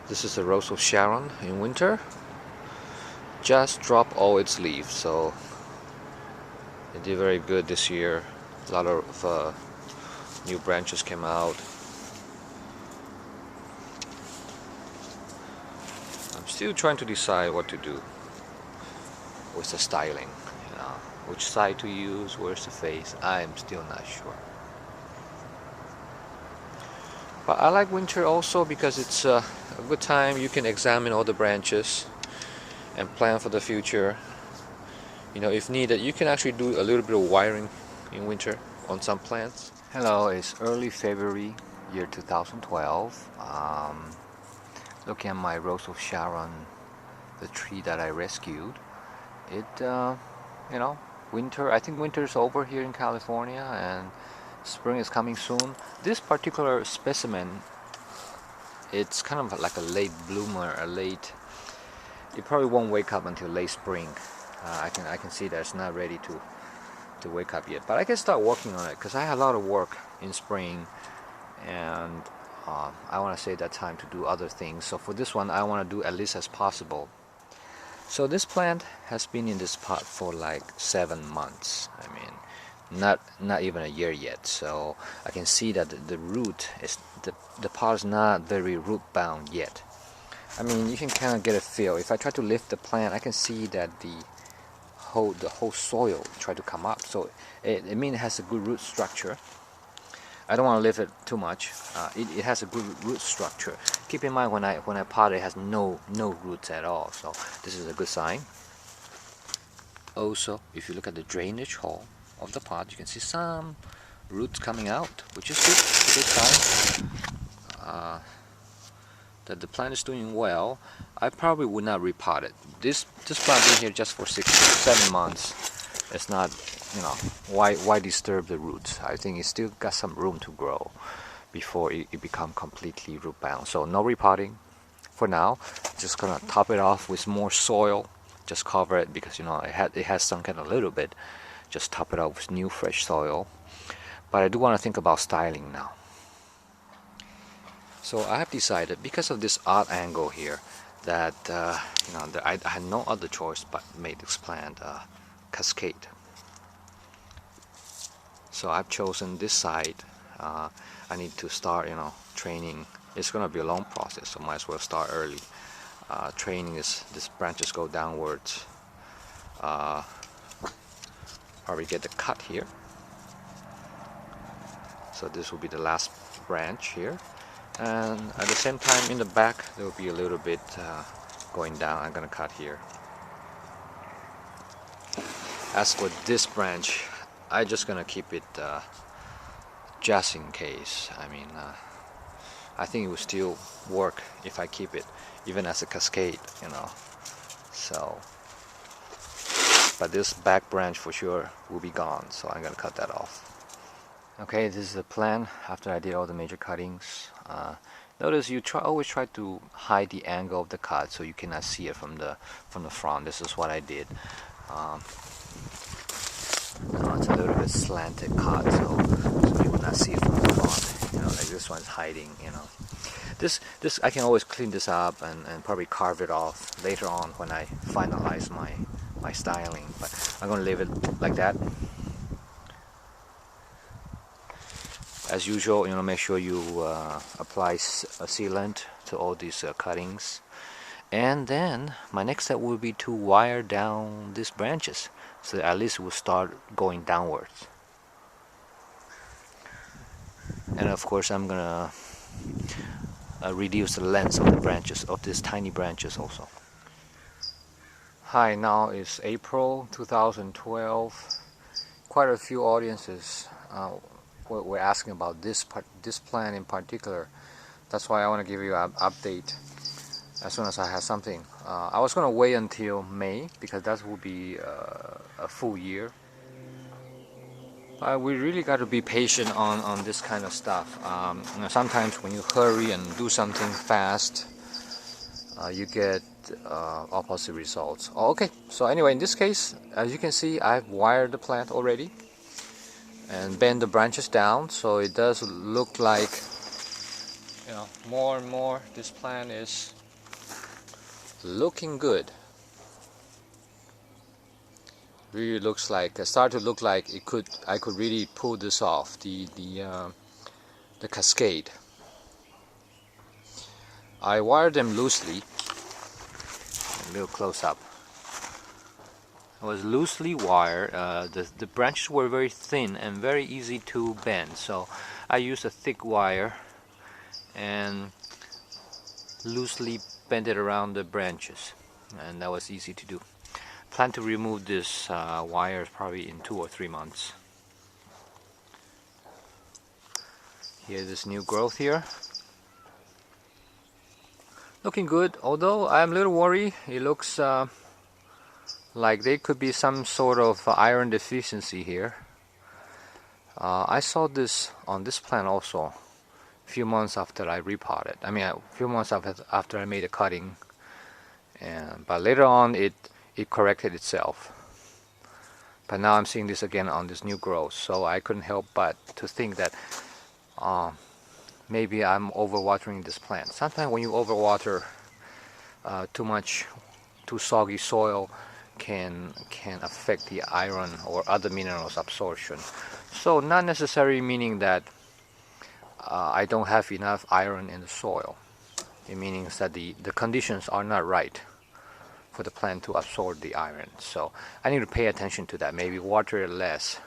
This is a Rose of Sharon in winter. Just dropped all its leaves, so it did very good this year. A lot of new branches came out. I'm still trying to decide what to do with the styling. Which side to use, where's the face, I'm still not sure. But I like winter also because it's a good time you can examine all the branches and plan for the future. If needed, you can actually do a little bit of wiring in winter on some plants. Hello, it's early February, year 2012. Looking at my Rose of Sharon, the tree that I rescued. Winter, I think winter is over here in California and spring is coming soon. This particular specimen, it's kind of like a late bloomer, it probably won't wake up until late spring. I can see that it's not ready to wake up yet, but I can start working on it because I have a lot of work in spring, and I want to save that time to do other things. So for this one, I want to do at least as possible. So this plant has been in this pot for like 7 months. I mean, not even a year yet. So I can see that the root is the pot is not very root bound yet. I mean, you can kind of get a feel. If I try to lift the plant, I can see that the whole soil try to come up. So it means it has a good root structure. I don't want to lift it too much. It has a good root structure. Keep in mind when I pot it has no roots at all. So this is a good sign. Also, if you look at the drainage hole of the pot, you can see some roots coming out, which is good. It's a good sign that the plant is doing well. I probably would not repot it. This plant been here just for 6 to 7 months. It's not, why disturb the roots? I think it's still got some room to grow before it become completely root bound. So no repotting for now. Just gonna top it off with more soil. Just cover it because it has sunk in a little bit. Just top it off with new fresh soil. But I do want to think about styling now. So I have decided, because of this odd angle here, that I had no other choice but make this plant Cascade. So I've chosen this side. I need to start, training. It's gonna be a long process, so might as well start early. Training is these branches go downwards. Probably get the cut here. So this will be the last branch here. And at the same time in the back there will be a little bit going down. I'm gonna cut here. As for this branch, I'm just gonna keep it just in case. I mean, I think it will still work if I keep it even as a cascade, so, but this back branch for sure will be gone, so I'm gonna cut that off. Okay, this is the plan after I did all the major cuttings. Notice you always try to hide the angle of the cut so you cannot see it from the front. This is what I did. It's a little bit slanted cut, so you will not see it from the front. Like this one's hiding. This I can always clean this up and probably carve it off later on when I finalize my styling. But I'm gonna leave it like that. As usual, make sure you apply a sealant to all these cuttings. And then my next step will be to wire down these branches, so that at least it will start going downwards. And of course I'm gonna reduce the length of the branches, of these tiny branches also. Hi, now it's April 2012. Quite a few audiences were asking about this plant in particular. That's why I want to give you an update as soon as I have something. I was going to wait until May because that will be a full year. We really got to be patient on this kind of stuff. Sometimes when you hurry and do something fast, you get opposite results. Okay, so anyway, in this case, as you can see, I've wired the plant already and bend the branches down, so it does look like more and more this plant is looking good. Really looks like started to look like I could really pull this off, the Cascade. I wired them loosely. A little close up. It was loosely wired. The branches were very thin and very easy to bend, so I used a thick wire and loosely bent it around the branches, and that was easy to do. Plan to remove this wire probably in 2 or 3 months. Here's this new growth here. Looking good, although I'm a little worried. It looks like there could be some sort of iron deficiency here. I saw this on this plant also a few months after I repotted. I mean, a few months after I made a cutting, but later on it corrected itself. But now I'm seeing this again on this new growth, so I couldn't help but to think that maybe I'm overwatering this plant. Sometimes when you overwater too much, too soggy soil can affect the iron or other minerals absorption. So not necessarily meaning that I don't have enough iron in the soil. It means that the conditions are not right for the plant to absorb the iron. So I need to pay attention to that. Maybe water it less.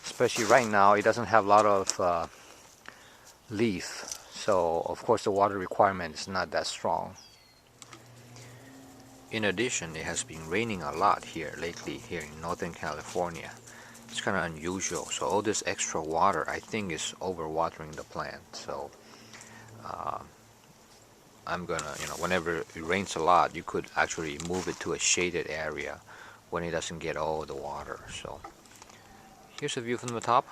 Especially right now, it doesn't have a lot of leaf. So of course the water requirement is not that strong. In addition, it has been raining a lot here lately here in Northern California. It's kind of unusual. So all this extra water I think is overwatering the plant. So I'm gonna, whenever it rains a lot, you could actually move it to a shaded area when it doesn't get all the water. So here's a view from the top.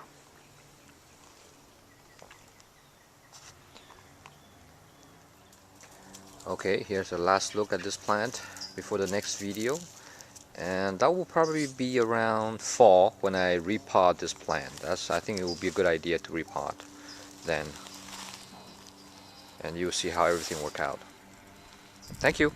Okay, here's the last look at this plant before the next video, and that will probably be around fall when I repot this plant. I think it will be a good idea to repot then, and you'll see how everything works out. Thank you.